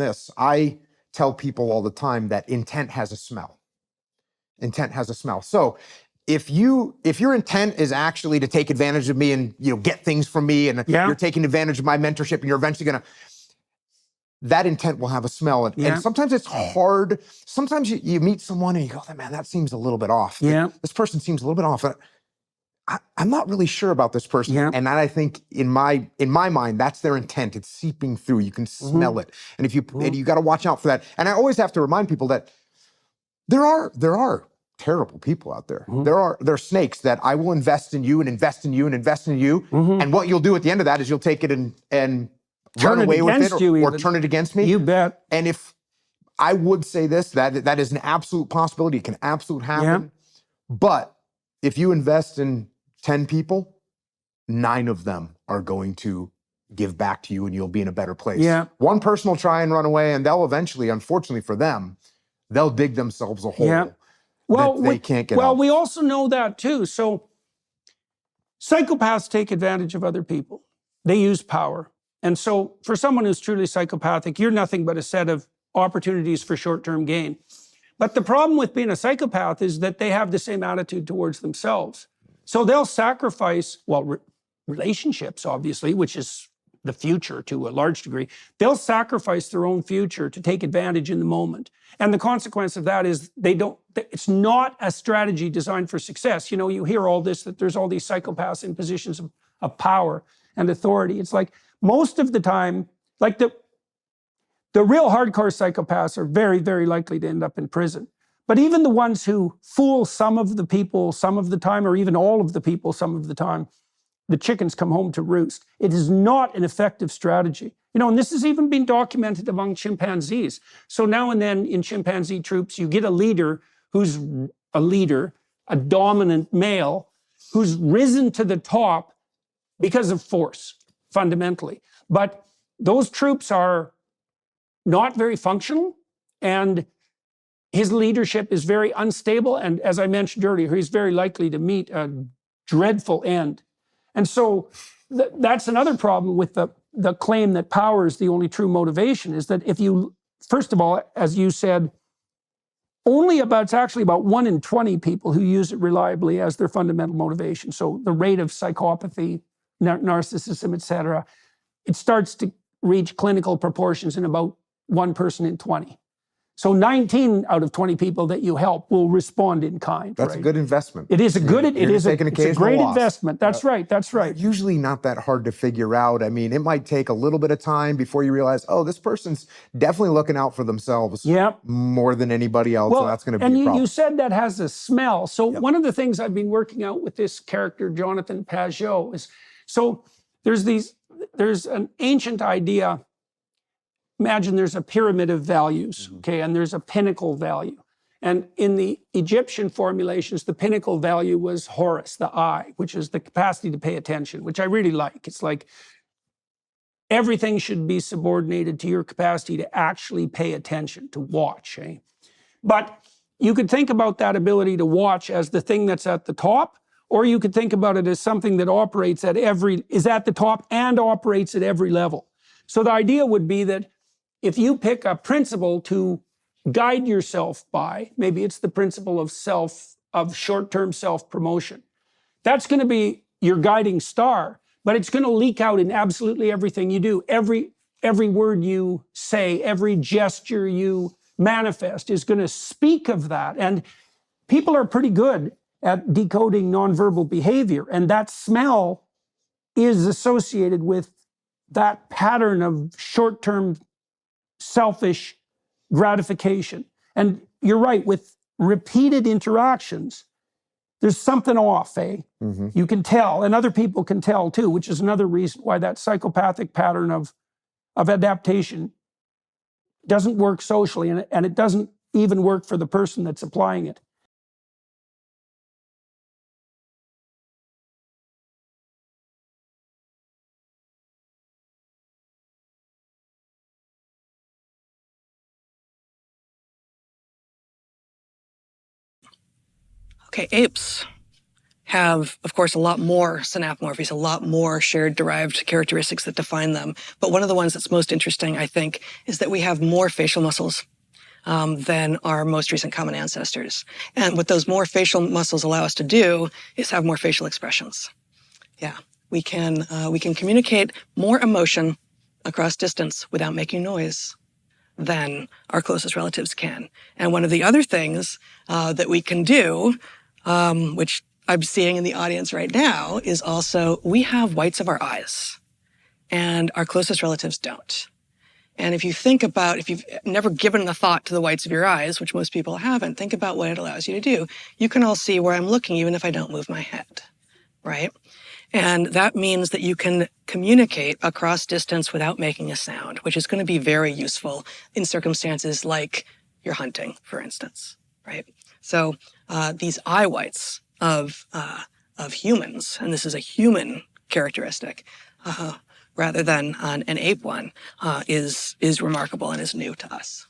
this. I tell people all the time that intent has a smell. Intent has a smell. So if your intent is actually to take advantage of me and get things from me, and you're taking advantage of my mentorship, and you're eventually gonna, that intent will have a smell. And sometimes it's hard. Sometimes you meet someone and you go, man, that seems a little bit off. This person seems a little bit off. I'm not really sure about this person. And that, I think, in my mind, that's their intent. It's seeping through. You can smell it. And if you got to watch out for that. And I always have to remind people that there are terrible people out there. There are snakes that I will invest in you and invest in you and invest in you. And what you'll do at the end of that is you'll take it and run away with it, or turn it against me. You bet. And if I would say this, that is an absolute possibility. It can absolutely happen. But if you invest in 10 people, 9 of them are going to give back to you, and you'll be in a better place. One person will try and run away, and they'll eventually, unfortunately for them, they'll dig themselves a hole. Well, they can't get out. We also know that too. So psychopaths take advantage of other people. They use power. And so for someone who's truly psychopathic, you're nothing but a set of opportunities for short-term gain. But the problem with being a psychopath is that they have the same attitude towards themselves. So they'll sacrifice, relationships, obviously, which is the future to a large degree. They'll sacrifice their own future to take advantage in the moment. And the consequence of that is it's not a strategy designed for success. You hear all this, that there's all these psychopaths in positions of power and authority. It's like, most of the time, like the real hardcore psychopaths are very, very likely to end up in prison. But even the ones who fool some of the people some of the time, or even all of the people some of the time, the chickens come home to roost. It is not an effective strategy. And this has even been documented among chimpanzees. So now and then in chimpanzee troops, you get a leader, a dominant male, who's risen to the top because of force, fundamentally. But those troops are not very functional, and his leadership is very unstable. And as I mentioned earlier, he's very likely to meet a dreadful end. And so that's another problem with the claim that power is the only true motivation, is that if you, first of all, as you said, it's actually about 1 in 20 people who use it reliably as their fundamental motivation. So the rate of psychopathy, narcissism, etc., it starts to reach clinical proportions in about 1 person in 20. So 19 out of 20 people that you help will respond in kind. That's a good investment. It is a great investment. That's right. That's right. Usually not that hard to figure out. I mean, it might take a little bit of time before you realize, this person's definitely looking out for themselves more than anybody else. Well, and that's going to be a problem. And you said that has a smell. So one of the things I've been working out with this character, Jonathan Pajot, is, so there's an ancient idea. Imagine there's a pyramid of values, okay, and there's a pinnacle value. And in the Egyptian formulations, the pinnacle value was Horus, the eye, which is the capacity to pay attention, which I really like. It's like everything should be subordinated to your capacity to actually pay attention, to watch. But you could think about that ability to watch as the thing that's at the top, or you could think about it as something that is at the top and operates at every level. So the idea would be that if you pick a principle to guide yourself by, maybe it's the principle of short-term self-promotion. That's going to be your guiding star, but it's going to leak out in absolutely everything you do. Every word you say, every gesture you manifest is going to speak of that. And people are pretty good at decoding nonverbal behavior, and that smell is associated with that pattern of short-term selfish gratification. And you're right, with repeated interactions, there's something off, You can tell, and other people can tell too, which is another reason why that psychopathic pattern of adaptation doesn't work socially, and it doesn't even work for the person that's applying it. Okay, apes. have, of course, a lot more synapomorphies, a lot more shared derived characteristics that define them. But one of the ones that's most interesting, I think, is that we have more facial muscles than our most recent common ancestors. And what those more facial muscles allow us to do is have more facial expressions. Yeah, we can communicate more emotion across distance without making noise than our closest relatives can. And one of the other things that we can do, which I'm seeing in the audience right now, is also we have whites of our eyes, and our closest relatives don't. And if you think about, if you've never given a thought to the whites of your eyes, which most people haven't, think about what it allows you to do. You can all see where I'm looking, even if I don't move my head, right? And that means that you can communicate across distance without making a sound, which is going to be very useful in circumstances like you're hunting, for instance, right? So these eye whites of humans, and this is a human characteristic, rather than an ape one, is remarkable and is new to us.